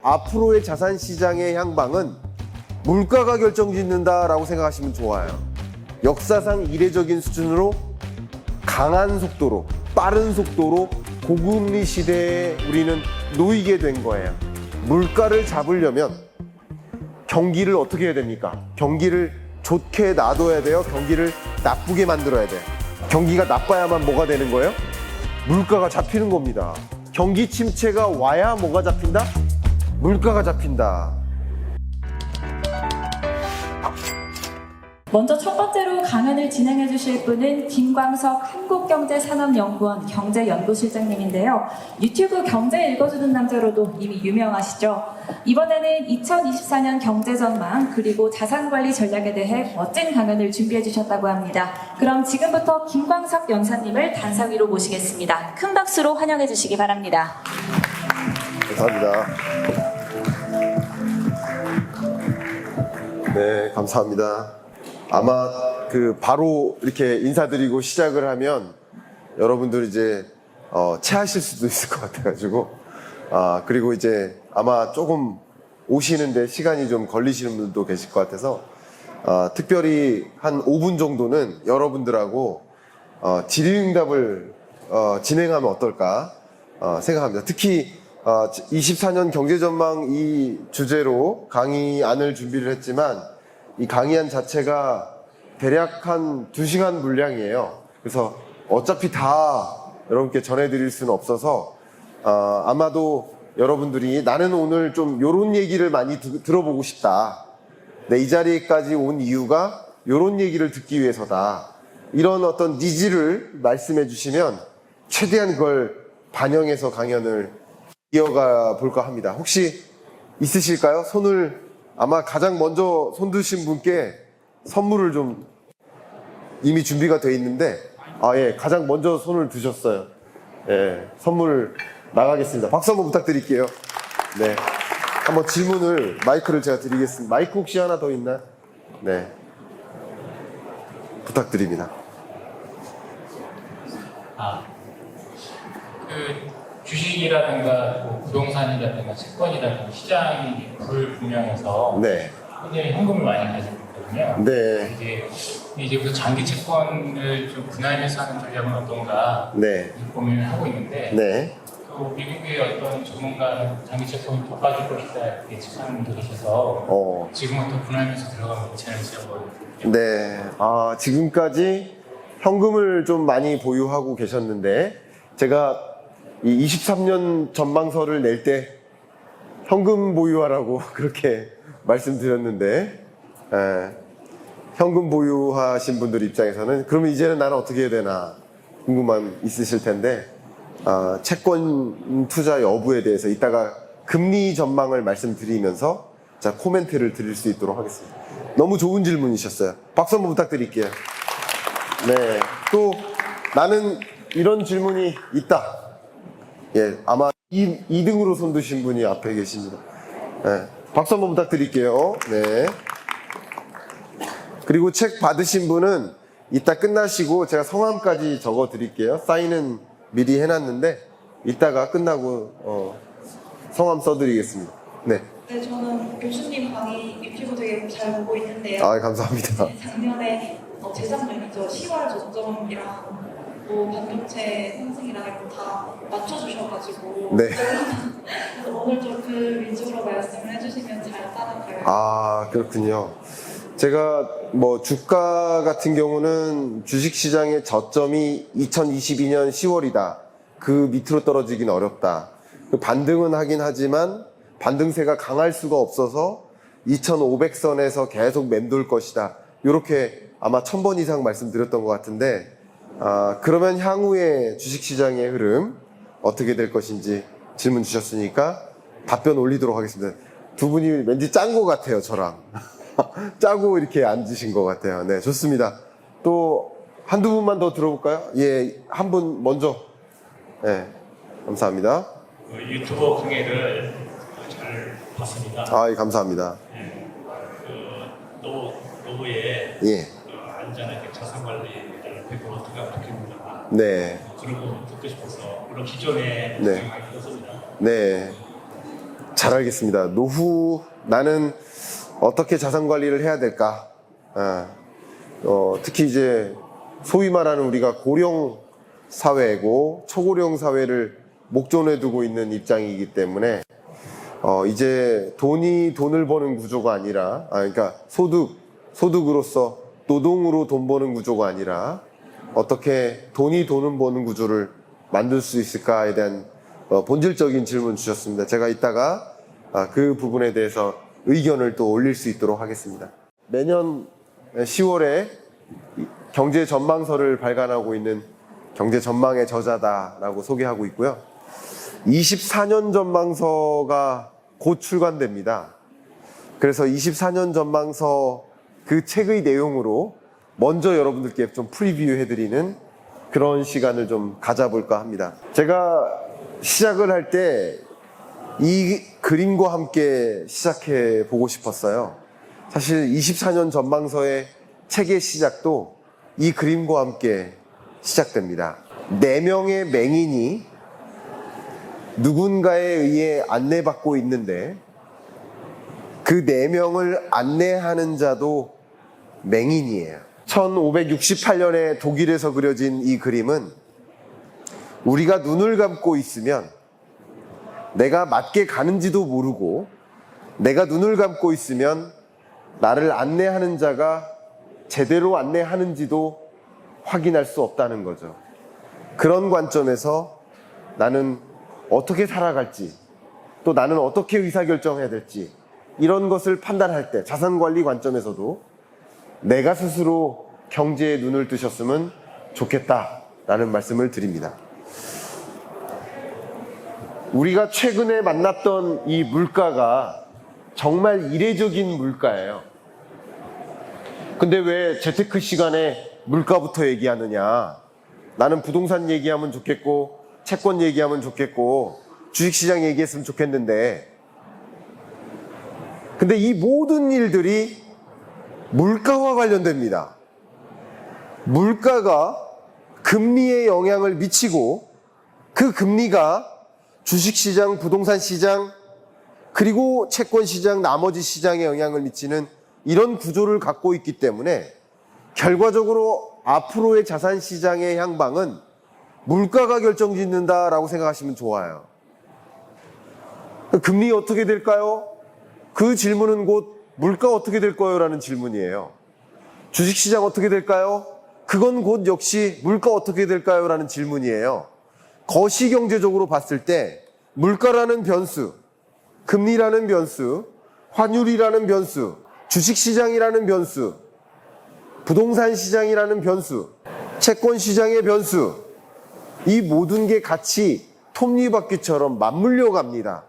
앞으로의 자산 시장의 향방은 물가가 결정짓는다라고 생각하시면 좋아요. 역사상 이례적인 수준으로 강한 속도로, 빠른 속도로 고금리 시대에 우리는 놓이게 된 거예요. 물가를 잡으려면 경기를 어떻게 해야 됩니까? 경기를 좋게 놔둬야 돼요? 경기를 나쁘게 만들어야 돼요? 경기가 나빠야만 뭐가 되는 거예요? 물가가 잡히는 겁니다. 경기 침체가 와야 뭐가 잡힌다? 물가가 잡힌다. 먼저 첫 번째로 강연을 진행해 주실 분은 김광석 한국경제산업연구원 경제연구실장님인데요. 유튜브 경제 읽어주는 남자로도 이미 유명하시죠. 이번에는 2024년 경제전망 그리고 자산관리 전략에 대해 멋진 강연을 준비해 주셨다고 합니다. 그럼 지금부터 김광석 연사님을 단상 위로 모시겠습니다. 큰 박수로 환영해 주시기 바랍니다. 감사합니다. 네, 감사합니다. 아마 바로 이렇게 인사드리고 시작을 하면 여러분들 이제 체하실 수도 있을 것 같아가지고 그리고 이제 아마 조금 오시는데 시간이 좀 걸리시는 분들도 계실 것 같아서 특별히 한 5분 정도는 여러분들하고 질의응답을 진행하면 어떨까 생각합니다. 특히 24년 경제전망 이 주제로 강의안을 준비를 했지만 이 강의안 자체가 대략 한 2시간 분량이에요. 그래서 어차피 다 여러분께 전해드릴 수는 없어서 아마도 여러분들이 나는 오늘 좀 요런 얘기를 많이 들어보고 싶다. 이 자리에까지 온 이유가 요런 얘기를 듣기 위해서다. 이런 어떤 니즈를 말씀해 주시면 최대한 그걸 반영해서 강연을 이어가 볼까 합니다. 혹시 있으실까요? 손을 아마 가장 먼저 손 드신 분께 선물을 좀 이미 준비가 돼 있는데 예, 가장 먼저 손을 드셨어요. 예, 선물 나가겠습니다. 박수 한번 부탁드릴게요. 네, 한번 질문을 마이크를 제가 드리겠습니다. 마이크 혹시 하나 더 있나요? 네, 부탁드립니다. 주식이라든가 뭐 부동산이라든가 채권이라든가 시장이 불분명해서 네, 굉장히 현금을 많이 가지고 있거든요. 네, 이제부터 장기 채권을 좀 분할해서 하는 전략은 어떤가 네, 고민을 하고 있는데 네. 또 미국의 어떤 전문가 장기 채권이 더 빠질 것이다 예측하는 분도 계셔서 지금부터 분할해서 들어가면 괜찮을지 한번. 네, 지금까지 현금을 좀 많이 보유하고 계셨는데 제가 이 23년 전망서를 낼 때 현금 보유하라고 그렇게 말씀드렸는데 현금 보유하신 분들 입장에서는 그러면 이제는 나는 어떻게 해야 되나 궁금함 있으실 텐데 채권 투자 여부에 대해서 이따가 금리 전망을 말씀드리면서 자 코멘트를 드릴 수 있도록 하겠습니다. 너무 좋은 질문이셨어요. 박수 한번 부탁드릴게요. 네, 또 나는 이런 질문이 있다. 예, 아마 2등으로 손 드신 분이 앞에 계십니다. 네, 박수 한번 부탁드릴게요. 네. 그리고 책 받으신 분은 이따 끝나시고 제가 성함까지 적어 드릴게요. 사인은 미리 해놨는데 이따가 끝나고 성함 써드리겠습니다. 네. 네, 저는 교수님 강의 유튜브 되게 잘 보고 있는데요. 감사합니다. 작년에 재작년이죠. 10월 저점이랑 뭐 반도체 상승이랑 이런 거 다 맞춰주셔가지고 네. 그래서 오늘 좀 그 위주로 말씀을 해주시면 잘 따라가요. 그렇군요. 제가 뭐 주가 같은 경우는 주식시장의 저점이 2022년 10월이다. 그 밑으로 떨어지긴 어렵다. 반등은 하긴 하지만 반등세가 강할 수가 없어서 2500선에서 계속 맴돌 것이다. 이렇게 아마 1000번 이상 말씀드렸던 것 같은데 그러면 향후의 주식시장의 흐름 어떻게 될 것인지 질문 주셨으니까 답변 올리도록 하겠습니다. 두 분이 왠지 짠 것 같아요, 저랑. 짜고 이렇게 앉으신 것 같아요. 네, 좋습니다. 또 한두 분만 더 들어볼까요? 예, 한 분 먼저. 네, 감사합니다. 유튜버 강의를 잘 봤습니다. 예, 감사합니다. 노후에 예. 안전하게 자산관리를 100% 어떻게 합니까? 네. 그런 거 듣고 싶어서 물론 기존에 네. 많이 들었습니다. 네. 잘 알겠습니다. 노후 나는 어떻게 자산 관리를 해야 될까? 특히 이제 소위 말하는 우리가 고령 사회고 초고령 사회를 목전에 두고 있는 입장이기 때문에 이제 돈을 버는 구조가 아니라 그러니까 소득으로서 노동으로 돈 버는 구조가 아니라 어떻게 돈이 돈을 버는 구조를 만들 수 있을까에 대한 본질적인 질문 주셨습니다. 제가 이따가 그 부분에 대해서 의견을 또 올릴 수 있도록 하겠습니다. 매년 10월에 경제 전망서를 발간하고 있는 경제 전망의 저자다라고 소개하고 있고요. 24년 전망서가 곧 출간됩니다. 그래서 24년 전망서 그 책의 내용으로 먼저 여러분들께 좀 프리뷰 해드리는 그런 시간을 좀 가져볼까 합니다. 제가 시작을 할 때 이 그림과 함께 시작해 보고 싶었어요. 사실 24년 전망서의 책의 시작도 이 그림과 함께 시작됩니다. 4명의 맹인이 누군가에 의해 안내받고 있는데 그 4명을 안내하는 자도 맹인이에요. 1568년에 독일에서 그려진 이 그림은 우리가 눈을 감고 있으면 내가 맞게 가는지도 모르고 내가 눈을 감고 있으면 나를 안내하는 자가 제대로 안내하는지도 확인할 수 없다는 거죠. 그런 관점에서 나는 어떻게 살아갈지 또 나는 어떻게 의사결정해야 될지 이런 것을 판단할 때 자산관리 관점에서도 내가 스스로 경제에 눈을 뜨셨으면 좋겠다라는 말씀을 드립니다. 우리가 최근에 만났던 이 물가가 정말 이례적인 물가예요. 근데 왜 재테크 시간에 물가부터 얘기하느냐? 나는 부동산 얘기하면 좋겠고 채권 얘기하면 좋겠고 주식시장 얘기했으면 좋겠는데 근데 이 모든 일들이 물가와 관련됩니다. 물가가 금리에 영향을 미치고 그 금리가 주식시장, 부동산시장, 그리고 채권시장, 나머지 시장에 영향을 미치는 이런 구조를 갖고 있기 때문에 결과적으로 앞으로의 자산시장의 향방은 물가가 결정짓는다라고 생각하시면 좋아요. 금리 어떻게 될까요? 그 질문은 곧 물가 어떻게 될 거예요? 라는 질문이에요. 주식시장 어떻게 될까요? 그건 곧 역시 물가 어떻게 될까요? 라는 질문이에요. 거시경제적으로 봤을 때 물가라는 변수, 금리라는 변수, 환율이라는 변수, 주식시장이라는 변수, 부동산 시장이라는 변수, 채권 시장의 변수, 이 모든 게 같이 톱니바퀴처럼 맞물려 갑니다.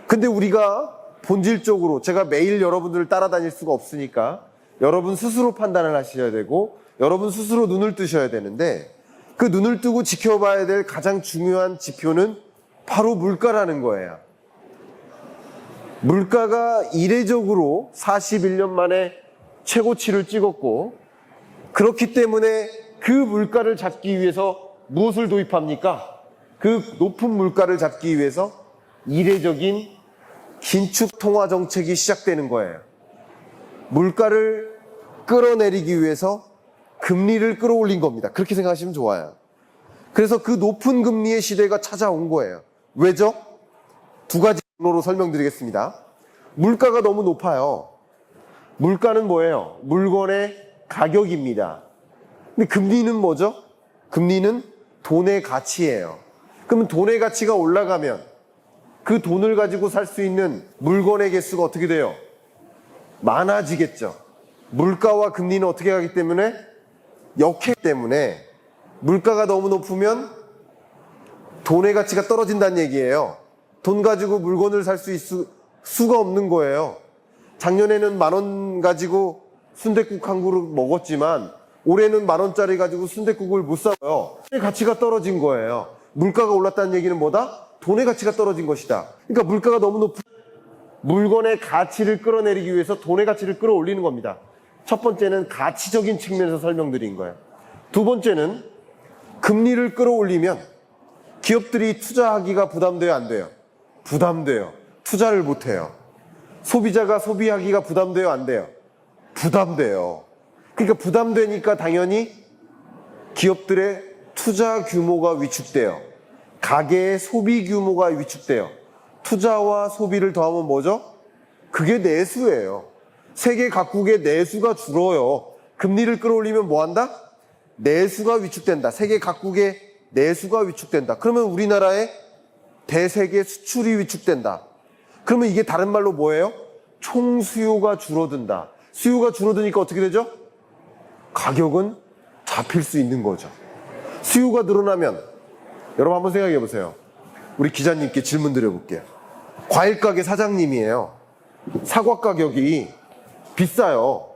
근데 우리가 본질적으로 제가 매일 여러분들을 따라다닐 수가 없으니까 여러분 스스로 판단을 하셔야 되고 여러분 스스로 눈을 뜨셔야 되는데 그 눈을 뜨고 지켜봐야 될 가장 중요한 지표는 바로 물가라는 거예요. 물가가 이례적으로 41년 만에 최고치를 찍었고 그렇기 때문에 그 물가를 잡기 위해서 무엇을 도입합니까? 그 높은 물가를 잡기 위해서 이례적인 긴축 통화 정책이 시작되는 거예요. 물가를 끌어내리기 위해서 금리를 끌어올린 겁니다. 그렇게 생각하시면 좋아요. 그래서 그 높은 금리의 시대가 찾아온 거예요. 왜죠? 두 가지 경로로 설명드리겠습니다. 물가가 너무 높아요. 물가는 뭐예요? 물건의 가격입니다. 근데 금리는 뭐죠? 금리는 돈의 가치예요. 그러면 돈의 가치가 올라가면 그 돈을 가지고 살 수 있는 물건의 개수가 어떻게 돼요? 많아지겠죠. 물가와 금리는 어떻게 하기 때문에? 역행 때문에 물가가 너무 높으면 돈의 가치가 떨어진다는 얘기예요. 돈 가지고 물건을 살 수 있을 수가 없는 거예요. 작년에는 10,000원 가지고 순댓국 한 그릇 먹었지만 올해는 10,000원짜리 가지고 순댓국을 못 사요. 돈의 가치가 떨어진 거예요. 물가가 올랐다는 얘기는 뭐다? 돈의 가치가 떨어진 것이다. 그러니까 물가가 너무 높은 물건의 가치를 끌어내리기 위해서 돈의 가치를 끌어올리는 겁니다. 첫 번째는 가치적인 측면에서 설명드린 거예요. 두 번째는 금리를 끌어올리면 기업들이 투자하기가 부담돼요, 안 돼요? 부담돼요. 투자를 못해요. 소비자가 소비하기가 부담돼요, 안 돼요? 부담돼요. 그러니까 부담되니까 당연히 기업들의 투자 규모가 위축돼요. 가계의 소비 규모가 위축돼요. 투자와 소비를 더하면 뭐죠? 그게 내수예요. 세계 각국의 내수가 줄어요. 금리를 끌어올리면 뭐 한다? 내수가 위축된다. 세계 각국의 내수가 위축된다. 그러면 우리나라의 대세계 수출이 위축된다. 그러면 이게 다른 말로 뭐예요? 총수요가 줄어든다. 수요가 줄어드니까 어떻게 되죠? 가격은 잡힐 수 있는 거죠. 수요가 늘어나면 여러분 한번 생각해 보세요. 우리 기자님께 질문 드려볼게요. 과일 가게 사장님이에요. 사과 가격이 비싸요.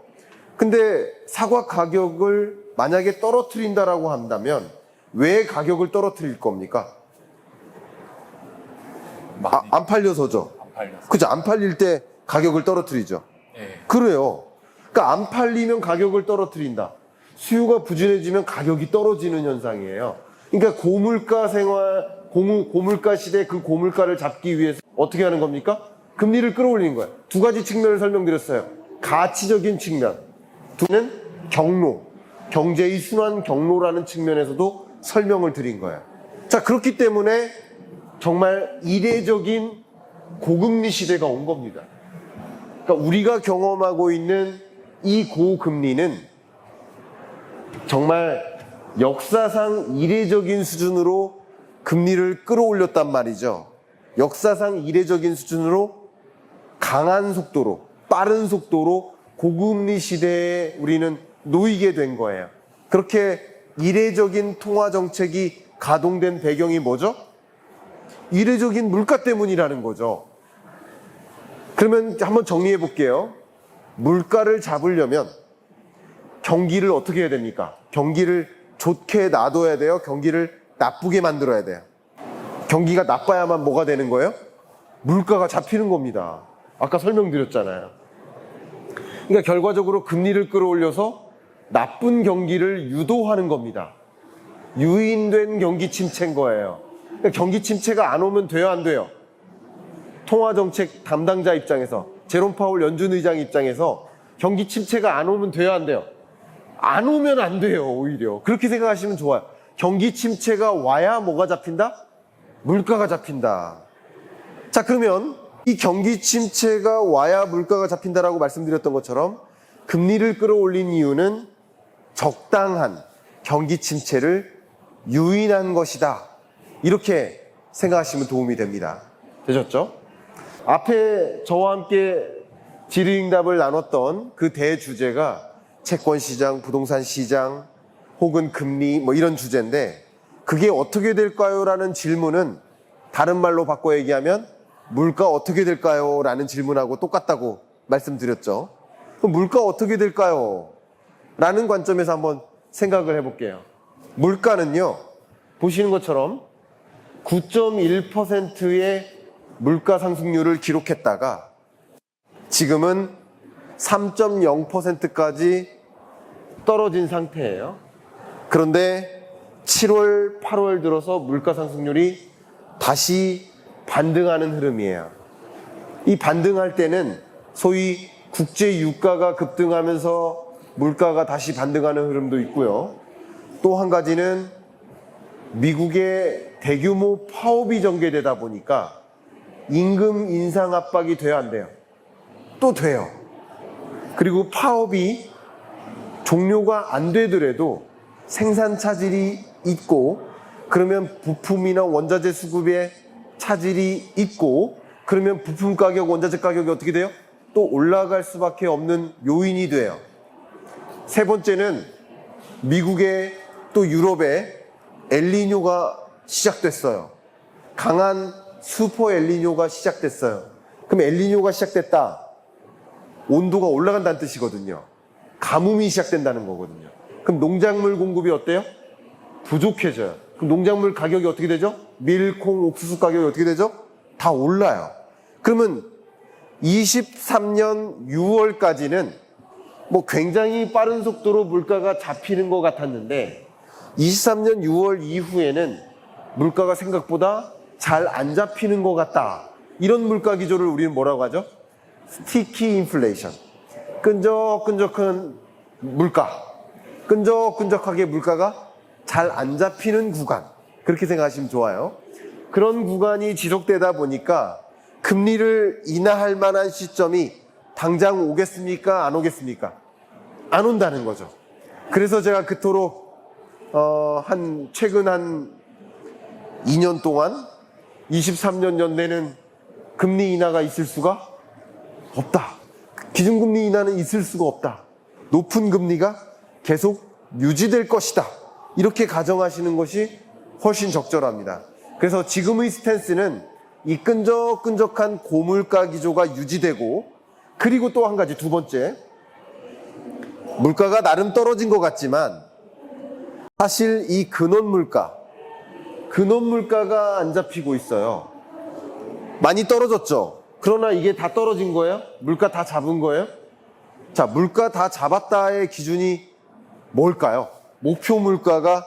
근데 사과 가격을 만약에 떨어뜨린다라고 한다면 왜 가격을 떨어뜨릴 겁니까? 안 팔려서죠. 안 팔려서. 그죠? 안 팔릴 때 가격을 떨어뜨리죠. 네. 그래요. 그러니까 안 팔리면 가격을 떨어뜨린다. 수요가 부진해지면 가격이 떨어지는 현상이에요. 그러니까 고물가 생활, 고물가 시대 그 고물가를 잡기 위해서 어떻게 하는 겁니까? 금리를 끌어올리는 거예요. 두 가지 측면을 설명드렸어요. 가치적인 측면. 두는 경로. 경제의 순환 경로라는 측면에서도 설명을 드린 거예요. 자, 그렇기 때문에 정말 이례적인 고금리 시대가 온 겁니다. 그러니까 우리가 경험하고 있는 이 고금리는 정말 역사상 이례적인 수준으로 금리를 끌어올렸단 말이죠. 역사상 이례적인 수준으로 강한 속도로, 빠른 속도로 고금리 시대에 우리는 놓이게 된 거예요. 그렇게 이례적인 통화 정책이 가동된 배경이 뭐죠? 이례적인 물가 때문이라는 거죠. 그러면 한번 정리해 볼게요. 물가를 잡으려면 경기를 어떻게 해야 됩니까? 경기를 좋게 놔둬야 돼요? 경기를 나쁘게 만들어야 돼요? 경기가 나빠야만 뭐가 되는 거예요? 물가가 잡히는 겁니다. 아까 설명드렸잖아요. 그러니까 결과적으로 금리를 끌어올려서 나쁜 경기를 유도하는 겁니다. 유인된 경기 침체인 거예요. 그러니까 경기 침체가 안 오면 돼요, 안 돼요? 통화정책 담당자 입장에서, 제롬 파월 연준 의장 입장에서 경기 침체가 안 오면 돼요, 안 돼요? 안 오면 안 돼요, 오히려. 그렇게 생각하시면 좋아요. 경기 침체가 와야 뭐가 잡힌다? 물가가 잡힌다. 자, 그러면 이 경기 침체가 와야 물가가 잡힌다라고 말씀드렸던 것처럼 금리를 끌어올린 이유는 적당한 경기 침체를 유인한 것이다. 이렇게 생각하시면 도움이 됩니다. 되셨죠? 앞에 저와 함께 질의응답을 나눴던 그 대주제가 채권시장, 부동산 시장, 혹은 금리 뭐 이런 주제인데 그게 어떻게 될까요? 라는 질문은 다른 말로 바꿔 얘기하면 물가 어떻게 될까요? 라는 질문하고 똑같다고 말씀드렸죠. 그럼 물가 어떻게 될까요? 라는 관점에서 한번 생각을 해볼게요. 물가는요, 보시는 것처럼 9.1%의 물가 상승률을 기록했다가 지금은 3.0%까지 떨어진 상태예요. 그런데 7월, 8월 들어서 물가 상승률이 다시 반등하는 흐름이에요. 이 반등할 때는 소위 국제 유가가 급등하면서 물가가 다시 반등하는 흐름도 있고요. 또 한 가지는 미국의 대규모 파업이 전개되다 보니까 임금 인상 압박이 돼야 안 돼요? 또 돼요. 그리고 파업이 종료가 안 되더라도 생산 차질이 있고 그러면 부품이나 원자재 수급에 차질이 있고 그러면 부품 가격, 원자재 가격이 어떻게 돼요? 또 올라갈 수밖에 없는 요인이 돼요. 세 번째는 미국의 또 유럽의 엘니뇨가 시작됐어요. 강한 슈퍼 엘니뇨가 시작됐어요. 그럼 엘니뇨가 시작됐다. 온도가 올라간다는 뜻이거든요. 가뭄이 시작된다는 거거든요. 그럼 농작물 공급이 어때요? 부족해져요. 그럼 농작물 가격이 어떻게 되죠? 밀, 콩, 옥수수 가격이 어떻게 되죠? 다 올라요. 그러면 23년 6월까지는 뭐 굉장히 빠른 속도로 물가가 잡히는 것 같았는데 23년 6월 이후에는 물가가 생각보다 잘 안 잡히는 것 같다. 이런 물가 기조를 우리는 뭐라고 하죠? 스티키 인플레이션. 끈적끈적한 물가. 끈적끈적하게 물가가 잘 안 잡히는 구간. 그렇게 생각하시면 좋아요. 그런 구간이 지속되다 보니까 금리를 인하할 만한 시점이 당장 오겠습니까? 안 오겠습니까? 안 온다는 거죠. 그래서 제가 그토록 최근 한 2년 동안 23년 연내는 금리 인하가 있을 수가 없다. 기준금리 인하는 있을 수가 없다. 높은 금리가 계속 유지될 것이다. 이렇게 가정하시는 것이 훨씬 적절합니다. 그래서 지금의 스탠스는 이 끈적끈적한 고물가 기조가 유지되고, 그리고 또 한 가지, 두 번째, 물가가 나름 떨어진 것 같지만 사실 이 근원물가가 안 잡히고 있어요. 많이 떨어졌죠. 그러나 이게 다 떨어진 거예요? 물가 다 잡은 거예요? 자, 물가 다 잡았다의 기준이 뭘까요? 목표 물가가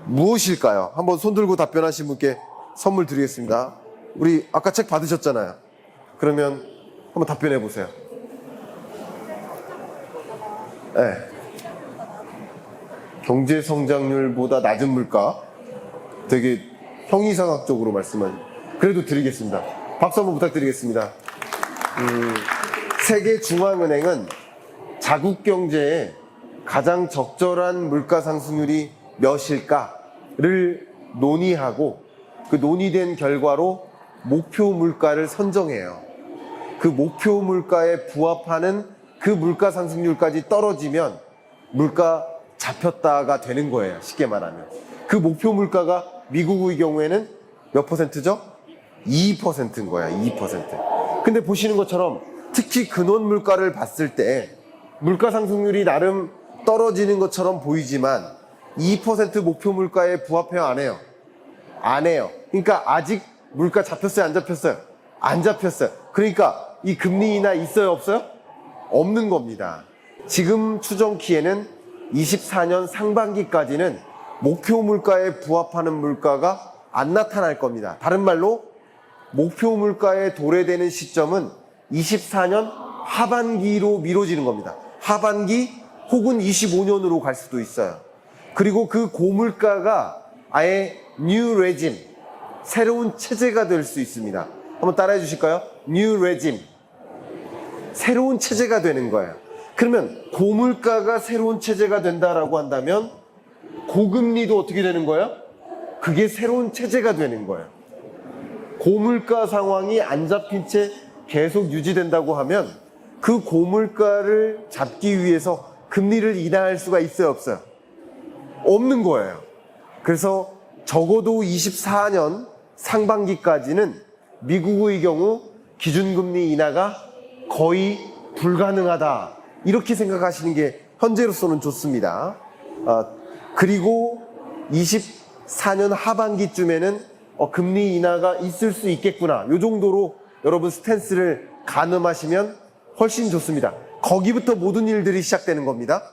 무엇일까요? 한번 손 들고 답변하신 분께 선물 드리겠습니다. 우리 아까 책 받으셨잖아요. 그러면 한번 답변해 보세요. 네. 경제 성장률보다 낮은 물가. 되게 형이상학적으로 말씀한. 그래도 드리겠습니다. 박수 한번 부탁드리겠습니다. 세계중앙은행은 자국 경제에 가장 적절한 물가 상승률이 몇일까를 논의하고, 그 논의된 결과로 목표 물가를 선정해요. 그 목표 물가에 부합하는 그 물가 상승률까지 떨어지면 물가 잡혔다가 되는 거예요. 쉽게 말하면. 그 목표 물가가 미국의 경우에는 몇 퍼센트죠? 2%인 거야. 2%. 근데 보시는 것처럼 특히 근원 물가를 봤을 때 물가 상승률이 나름 떨어지는 것처럼 보이지만 2% 목표 물가에 부합해요, 안 해요? 안 해요. 그러니까 아직 물가 잡혔어요, 안 잡혔어요? 안 잡혔어요. 그러니까 이 금리 인하 있어요, 없어요? 없는 겁니다. 지금 추정키에는 24년 상반기까지는 목표 물가에 부합하는 물가가 안 나타날 겁니다. 다른 말로 목표 물가에 도래되는 시점은 24년 하반기로 미뤄지는 겁니다. 하반기 혹은 25년으로 갈 수도 있어요. 그리고 그 고물가가 아예 new regime, 새로운 체제가 될 수 있습니다. 한번 따라해 주실까요? new regime. 새로운 체제가 되는 거예요. 그러면 고물가가 새로운 체제가 된다라고 한다면 고금리도 어떻게 되는 거예요? 그게 새로운 체제가 되는 거예요. 고물가 상황이 안 잡힌 채 계속 유지된다고 하면 그 고물가를 잡기 위해서 금리를 인하할 수가 있어요, 없어요? 없는 거예요. 그래서 적어도 24년 상반기까지는 미국의 경우 기준금리 인하가 거의 불가능하다. 이렇게 생각하시는 게 현재로서는 좋습니다. 그리고 24년 하반기쯤에는 금리 인하가 있을 수 있겠구나. 이 정도로 여러분 스탠스를 가늠하시면 훨씬 좋습니다. 거기부터 모든 일들이 시작되는 겁니다.